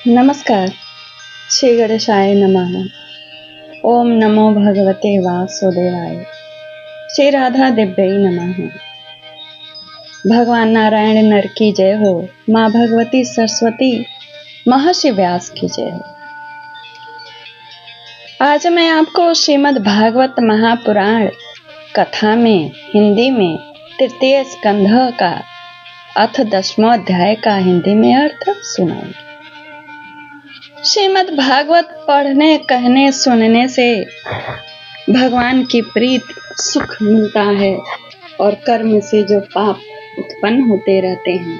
नमस्कार। श्री गणेशाय नमः। ओम नमो भगवते वासुदेवाय। श्री राधा दिव्यै नमः। भगवान नारायण नर की जय हो। माँ भगवती सरस्वती महर्षि व्यास की जय हो। आज मैं आपको श्रीमद् भागवत महापुराण कथा में हिंदी में तृतीय स्कंध का अथ 10वां अध्याय का हिंदी में अर्थ सुनाऊंगी। श्रीमद् भागवत पढ़ने, कहने, सुनने से भगवान की प्रीत सुख मिलता है और कर्म से जो पाप उत्पन्न होते रहते हैं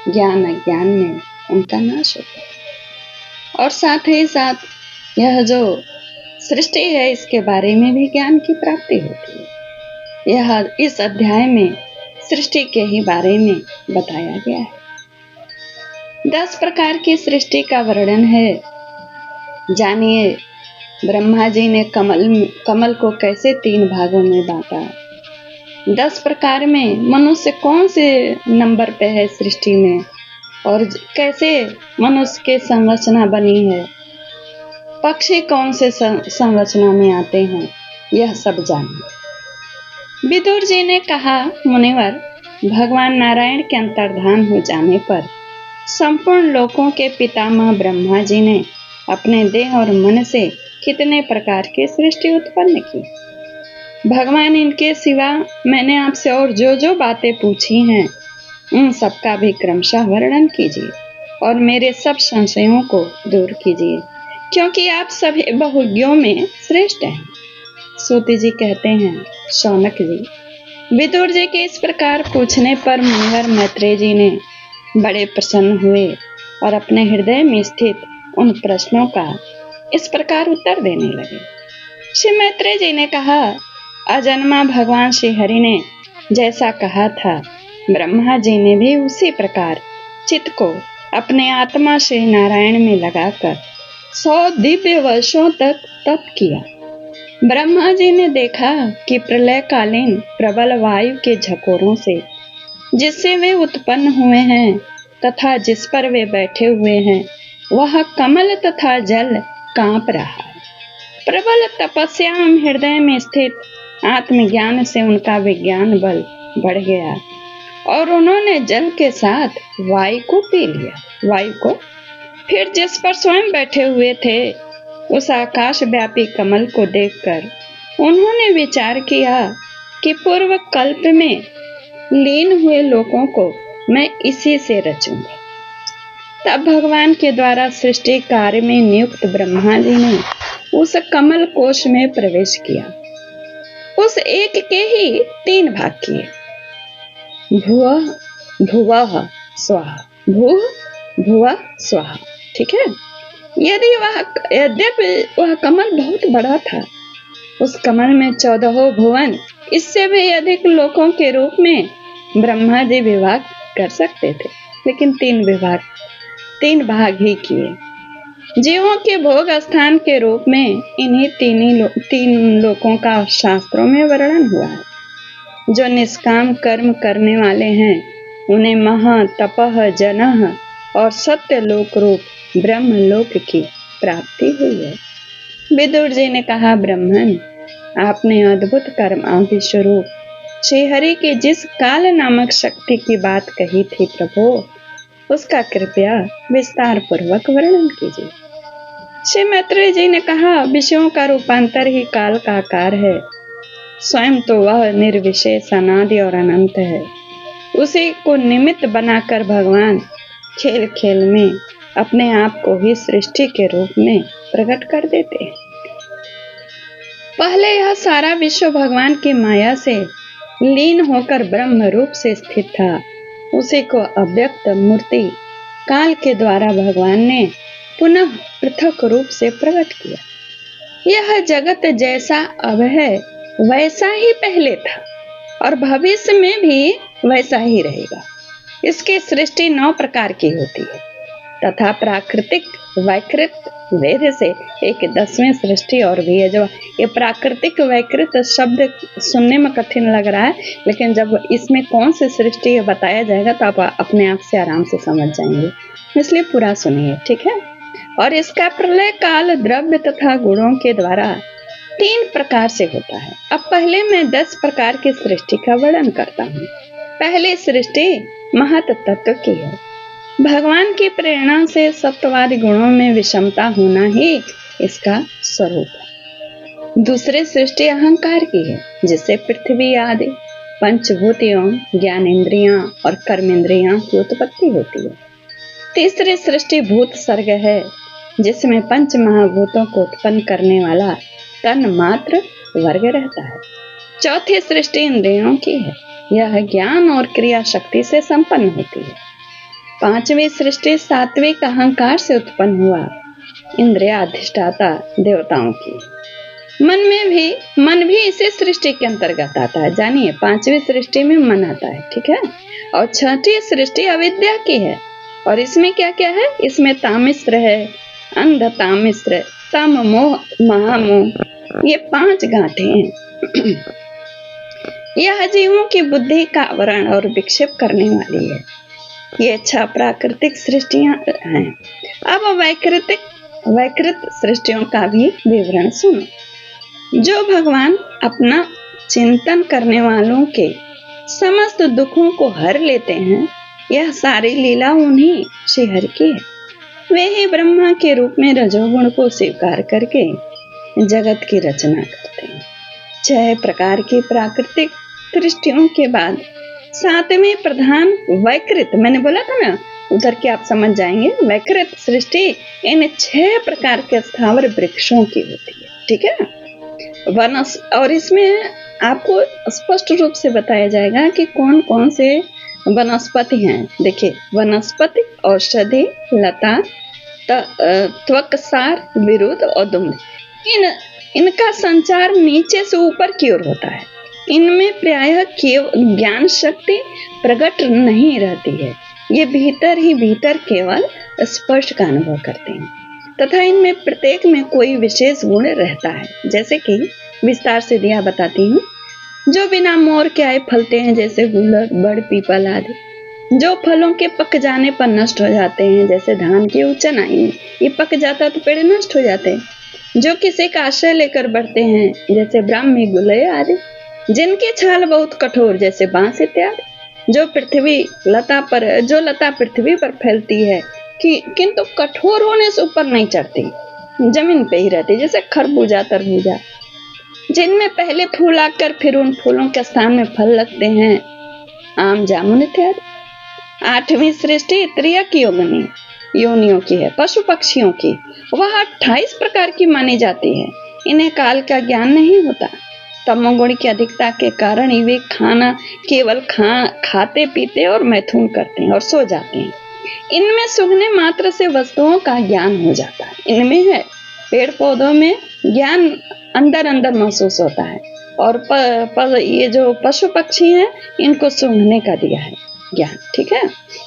ज्ञान अज्ञान में उनका नाश होता है। और साथ ही साथ यह जो सृष्टि है इसके बारे में भी ज्ञान की प्राप्ति होती है। यह इस अध्याय में सृष्टि के ही बारे में बताया गया है। 10 प्रकार की सृष्टि का वर्णन है। जानिए ब्रह्मा जी ने कमल को कैसे 3 भागों में बांटा। 10 प्रकार में मनुष्य कौन से नंबर पे है सृष्टि में और कैसे मनुष्य के संरचना बनी है। पक्षी कौन से संरचना में आते हैं, यह सब जानिए। विदुर जी ने कहा, मुनिवर, भगवान नारायण के अंतर्धान हो जाने पर संपूर्ण लोकों के पितामह ब्रह्मा जी ने अपने देह और मन से कितने प्रकार की सृष्टि उत्पन्न की। भगवान, इनके सिवा मैंने आपसे और जो बातें पूछी हैं उन सबका भी क्रमशः वर्णन कीजिए और मेरे सब संशयों को दूर कीजिए, क्योंकि आप सभी बहुज्ञों में श्रेष्ठ हैं। सूति जी कहते हैं, शौनक जी, विदुर जी के इस प्रकार पूछने पर मुनिवर मैत्रेय जी ने बड़े प्रसन्न हुए और अपने हृदय में स्थित उन प्रश्नों का इस प्रकार उत्तर देने लगे। श्री मैत्रेय जी ने कहा, अजन्मा भगवान श्री हरि ने जैसा कहा था, ब्रह्मा जी ने भी उसी प्रकार चित्त को अपने आत्मा श्री नारायण में लगाकर 100 दिव्य वर्षों तक तप किया। ब्रह्मा जी ने देखा कि प्रलय कालीन प्रबल वायु के झकोरों से जिससे वे उत्पन्न हुए हैं तथा जिस पर वे बैठे हुए हैं वह कमल तथा जल कांप रहा है। प्रबल तपस्या हृदय में स्थित आत्मज्ञान से उनका विज्ञान बल बढ़ गया और उन्होंने जल के साथ वायु को पी लिया। वायु को फिर जिस पर स्वयं बैठे हुए थे उस आकाश व्यापी कमल को देखकर उन्होंने विचार किया कि पूर्व कल्प में लीन हुए लोगों को मैं इसी से रचूंगा। तब भगवान के द्वारा सृष्टि कार्य में नियुक्त ब्रह्मा जी ने उस कमल कोश में प्रवेश किया। उस एक के ही 3 भाग किए, भुवः भुवः स्वाहा, भूः भुवः स्वाहा। ठीक है। यद्यपि वह कमल बहुत बड़ा था, उस कमल में 14 भुवन, इससे भी अधिक लोकों के रूप में ब्रह्मा जी विभाग कर सकते थे, लेकिन 3 भाग ही किए। जीवों के भोग स्थान के रूप में इन्हीं 3 लोकों का शास्त्रों में वर्णन हुआ है। जो निष्काम कर्म करने वाले हैं उन्हें महा तपः जनः और सत्य लोक रूप ब्रह्म लोक की प्राप्ति हुई है। विदुर जी ने कहा, ब्रह्मन, आपने अद्भुत कर्म आदि स्वरूप श्री हरि की जिस काल नामक शक्ति की बात कही थी प्रभु, उसका कृपया विस्तार पूर्वक वर्णन कीजिए। श्री मैत्रेय जी ने कहा, विषयों का रूपांतर ही काल का आकार है। स्वयं तो वह निर्विशेष अनादि और अनंत है। उसी को निमित्त बनाकर भगवान खेल खेल में अपने आप को ही सृष्टि के रूप में प्रकट कर देते हैं। पहले यह सारा विश्व भगवान की माया से लीन होकर ब्रह्म रूप से स्थित था। उसी को अव्यक्त मूर्ति काल के द्वारा भगवान ने पुनः पृथक रूप से प्रकट किया। यह जगत जैसा अब है वैसा ही पहले था और भविष्य में भी वैसा ही रहेगा। इसकी सृष्टि 9 प्रकार की होती है तथा प्राकृतिक वैकृत वेद से एक 10वीं सृष्टि और भी है। जो ये प्राकृतिक वैकृत शब्द सुनने में कठिन लग रहा है, लेकिन जब इसमें कौन सी सृष्टि है बताया जाएगा तो आप अपने आप से आराम से समझ जाएंगे, इसलिए पूरा सुनिए। ठीक है। और इसका प्रलय काल द्रव्य तथा गुणों के द्वारा 3 प्रकार से होता है। अब पहले मैं 10 प्रकार की सृष्टि का वर्णन करता हूँ। पहली सृष्टि महत तत्व की है। भगवान की प्रेरणा से सत्वादि गुणों में विषमता होना ही इसका स्वरूप है। दूसरी सृष्टि अहंकार की है, जिससे पृथ्वी आदि पंचभूतियों, ज्ञानेंद्रियां और कर्मेंद्रियां की उत्पत्ति होती है। तीसरी सृष्टि भूत सर्ग है, जिसमें पंच महाभूतों को उत्पन्न करने वाला तन मात्र वर्ग रहता है। चौथी सृष्टि इंद्रियों की है, यह ज्ञान और क्रिया शक्ति से संपन्न होती है। पांचवी सृष्टि सात्विक अहंकार से उत्पन्न हुआ इंद्रियाधिष्ठाता देवताओं की। मन भी इसी सृष्टि के अंतर्गत आता है। जानिए, पांचवी सृष्टि में मन आता है, ठीक है। और छठी सृष्टि अविद्या की है, और इसमें क्या क्या है? इसमें तामिश्र है, अंध तामिश्र, तम मोह, महामोह, ये 5 गांठें हैं। यह जीवों की बुद्धि का आवरण और विक्षेप करने वाली है। ये 6 प्राकृतिक सृष्टियां हैं। अब वैकृत सृष्टियों का भी विवरण सुनो। जो भगवान अपना चिंतन करने वालों के समस्त दुखों को हर लेते हैं, यह सारी लीला उन्हीं श्रीहरि की है। वे ही ब्रह्मा के रूप में रजोगुण को स्वीकार करके जगत की रचना करते हैं। 6 प्रकार की प्राकृतिक सृष्टियों के बाद 7वें प्रधान वैकृत, मैंने बोला था ना, उधर के आप समझ जाएंगे। वैकृत सृष्टि इन 6 प्रकार के स्थावर वृक्षों की होती है, ठीक है। और इसमें आपको स्पष्ट रूप से बताया जाएगा कि कौन कौन से वनस्पति हैं। देखिए, वनस्पति, औषधि, लता, त्वक्सार, विरुद्ध और दुम्न, इनका संचार नीचे से ऊपर की ओर होता है। इनमें प्रायः केवल ज्ञान शक्ति प्रकट नहीं रहती है। ये भीतर ही भीतर केवल स्पर्श का अनुभव करते हैं, तथा इनमें प्रत्येक में कोई विशेष गुण रहता है। जैसे कि विस्तार से दिया बताती हूँ। जो बिना मोर के आए फलते हैं, जैसे गुलर, बड़, पीपल आदि। जो फलों के पक जाने पर नष्ट हो जाते हैं, जैसे धान की उचनाई, ये पक जाता तो पेड़ नष्ट हो जाते हैं। जो किसी का आश्रय लेकर बढ़ते हैं, जैसे ब्राह्मी, गुलय आदि। जिनकी छाल बहुत कठोर, जैसे बांस इत्यादि। जो लता पृथ्वी पर फैलती है, किंतु कठोर होने से ऊपर नहीं चढ़ती, जमीन पे ही रहती, जैसे खरबूजा, तरबूजा। जिनमें पहले फूल आकर फिर उन फूलों के स्थान में फल लगते हैं, आम, जामुन इत्यादि। 8वीं सृष्टि त्रियक योनियों की है, पशु पक्षियों की। वह 28 प्रकार की मानी जाती है। इन्हें काल का ज्ञान नहीं होता। तमोगुण की अधिकता के कारण ही वे केवल खाते पीते और मैथुन करते हैं और सो जाते हैं। इनमें सूंघने मात्र से वस्तुओं का ज्ञान हो जाता है। इनमें है, पेड़ पौधों में ज्ञान अंदर अंदर महसूस होता है, और ये जो पशु पक्षी हैं, इनको सूंघने का दिया है ज्ञान, ठीक है।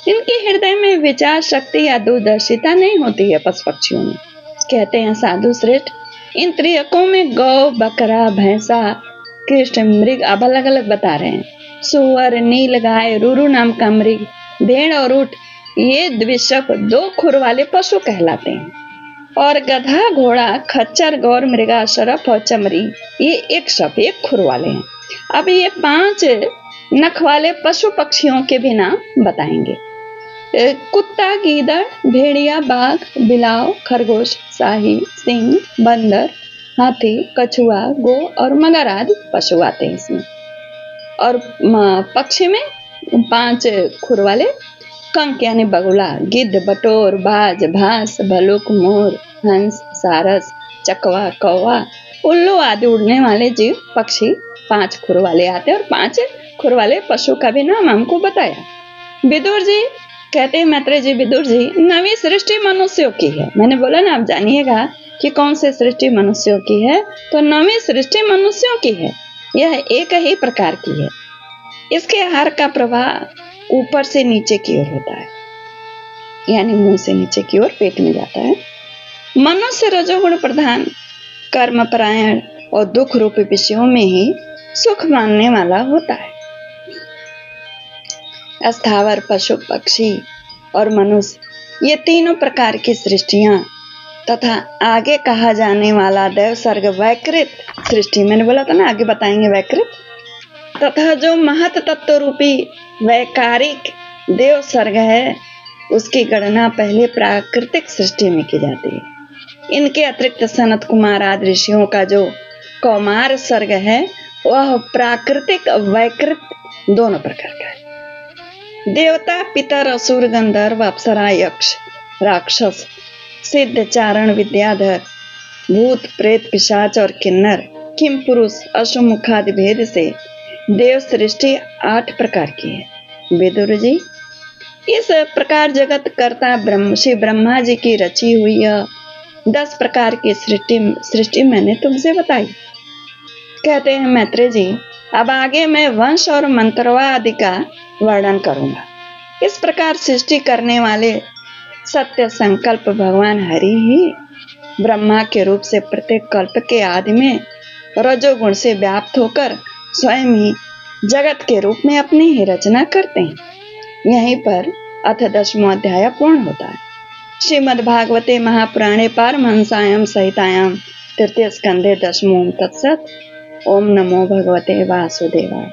इनके हृदय में विचार शक्ति या दूरदर्शिता नहीं होती है पशु पक्षियों में। कहते हैं साधु श्रेष्ठ, इन त्रियकों में गौ, बकरा, भैंसा, कृष्ण, मृग, अब अलग अलग बता रहे हैं। सुअर, नील गाय, रूरू नाम का मृग, भेड़ और ऊंट, ये द्विशप 2 खुर वाले पशु कहलाते हैं। और गधा, घोड़ा, खच्चर, गौर, मृगा, शरफ और चमरी, ये 1 खुर वाले हैं। अब ये 5 नख वाले पशु पक्षियों के भी नाम बताएंगे। कुत्ता, गीदड़, भेड़िया, बाघ, बिलाव, खरगोश, शाही, सिंह, बंदर, हाथी, कछुआ, गो और मगर आदि पशु आते हैं इसमें। और पक्षी में 5 खुर वाले कंक यानी बगुला, गिद्ध, बटोर, बाज, भास, भलुक, मोर, हंस, सारस, चकवा, कौवा, उल्लू आदि उड़ने वाले जीव पक्षी 5 खुर वाले आते हैं। और 5 खुर वाले पशु का भी नाम हमको बताया। विदुर जी कहते हैं, मैत्रेय जी, विदुर जी, 9वीं सृष्टि मनुष्यों की है। मैंने बोला ना, आप जानिएगा कि कौन सी सृष्टि मनुष्यों की है। तो 9वीं सृष्टि मनुष्यों की है। यह एक ही प्रकार की है। इसके आहार का प्रवाह ऊपर से नीचे की ओर होता है, यानी मुंह से नीचे की ओर पेट में जाता है। मनुष्य रजोगुण प्रधान, कर्म परायण और दुख रूपी विषयों में ही सुख मानने वाला होता है। स्थावर, पशु, पक्षी और मनुष्य, ये तीनों प्रकार की सृष्टियां तथा आगे कहा जाने वाला देव सर्ग वैकृत सृष्टि, मैंने बोला था ना आगे बताएंगे वैकृत, तथा जो महत तत्व रूपी वैकारिक देव सर्ग है उसकी गणना पहले प्राकृतिक सृष्टि में की जाती है। इनके अतिरिक्त सनत कुमार आदि ऋषियों का जो कौमार सर्ग है वह प्राकृतिक वैकृत दोनों प्रकार का है। देवता, पितर, असुर, गंधर्व, अप्सरा, यक्ष, राक्षस, सिद्ध, चारण, विद्याधर, भूत, प्रेत, पिशाच और किन्नर, किम पुरुष, अश्वमुखादि भेद से देव सृष्टि 8 प्रकार की है। विदुर जी, इस प्रकार जगत कर्ता श्री ब्रह्मा जी की रची हुई यह 10 प्रकार की सृष्टि मैंने तुमसे बताई। कहते हैं मैत्रेय जी, अब आगे मैं वंश और मंत्रवा आदि का वर्णन करूंगा। इस प्रकार सृष्टि करने वाले सत्य संकल्प भगवान हरि ही ब्रह्मा के रूप से प्रत्येक कल्प के आदि में रजोगुण से व्याप्त होकर स्वयं ही जगत के रूप में अपनी ही रचना करते हैं। यहीं पर अथ 10वां अध्याय पूर्ण होता है। श्रीमद्भागवते महापुराणे पारमहंसायां सहितायां तृतीय स्कंधे 10वां तत्सत्। ओम नमो भगवते वासुदेवाय।